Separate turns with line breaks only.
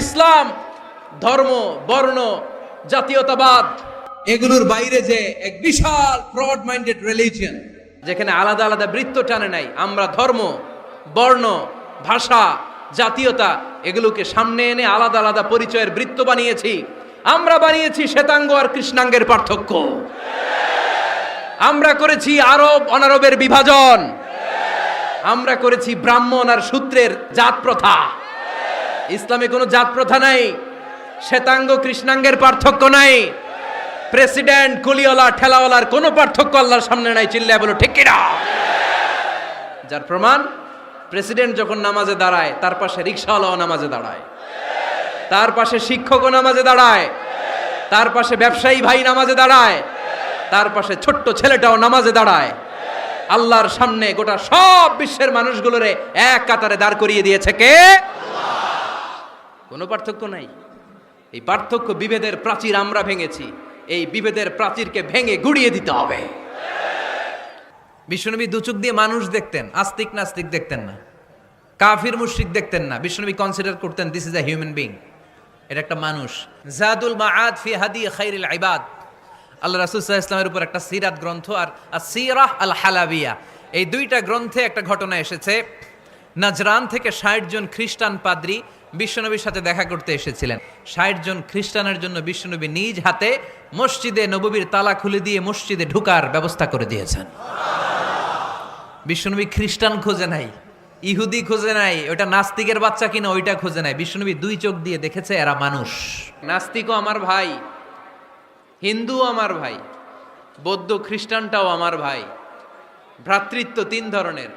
ইসলাম ধর্ম, বর্ণ, জাতীয়তাবাদ এগুলোর বাইরে যে এক বিশাল ব্রড মাইন্ডেড রিলিজিয়ন, যেখানে আলাদা আলাদা বৃত্ত টানে নাই। আমরা ধর্ম, বর্ণ, ভাষা, জাতীয়তা এগুলোকে সামনে এনে আলাদা আলাদা পরিচয়ের বৃত্ত বানিয়েছি। আমরা বানিয়েছি শ্বেতাঙ্গ আর কৃষ্ণাঙ্গের পার্থক্য। আমরা করেছি আরব অনারবের বিভাজন। আমরা করেছি ব্রাহ্মণ আর শূদ্রের জাত প্রথা। ইসলামে কোনো জাত প্রথা নাই, শ্বেতাঙ্গ কৃষ্ণাঙ্গের পার্থক্য নাই, প্রেসিডেন্ট কুলিওয়ালা ঠেলাওয়ালার কোনো পার্থক্য আল্লাহর সামনে নাই। চিল্লায় বলো ঠিক কিনা? যার প্রমাণ, প্রেসিডেন্ট যখন নামাজে দাঁড়ায় তার পাশে রিকশাওয়ালাও নামাজে দাঁড়ায়, তার পাশে শিক্ষকও নামাজে দাঁড়ায়, তার পাশে ব্যবসায়ী ভাই নামাজে দাঁড়ায়, তার পাশে ছোট্ট ছেলেটাও নামাজে দাঁড়ায়। আল্লাহর সামনে গোটা সব বিশ্বের মানুষগুলোরে এক কাতারে দাঁড় করিয়ে দিয়েছে কে? কোনো পার্থক্য নাই। এই পার্থক্য বিভেদের প্রাচীর আমরা ভেঙেছি। এই বিভেদের প্রাচীরকে ভেঙে গুড়িয়ে দিতে হবে। বিশ্বনবী দুচোখ দিয়ে মানুষ দেখতেন, আস্তিক নাস্তিক দেখতেন না, কাফির মুশরিক দেখতেন না। বিশ্বনবী কনসিডার করতেন this is a human being, এটা একটা মানুষ। জাদুল মাআদ ফি হাদি খাইরিল ইবাদ, আল্লাহ রাসূল সাল্লাল্লাহু আলাইহি ওয়াসাল্লামের উপর একটা সিরাত গ্রন্থ আর আসিরাহ আল হালাবিয়া, এই দুইটা গ্রন্থে একটা ঘটনা এসেছে। নাজরান থেকে ৬০ জন খ্রিস্টান পাদ্রী বিশ্বনবীর সাথে দেখা করতে এসেছিলেন। ৬০ জন খ্রিস্টানের জন্য বিশ্বনবী নিজ হাতে মসজিদে নববীর তালা খুলে দিয়ে মসজিদে ঢোকার ব্যবস্থা করে দিয়েছেন। বিশ্বনবী খ্রিস্টান খোঁজে নাই, ইহুদি খোঁজে নাই, ওটা নাস্তিকের বাচ্চা কিনা ওইটা খোঁজে নাই। বিশ্বনবী দুই চোখ দিয়ে দেখেছে এরা মানুষ। নাস্তিকও আমার ভাই, হিন্দুও আমার ভাই, বৌদ্ধ খ্রিস্টানটাও আমার ভাই। ভ্রাতৃত্ব তিন ধরনের,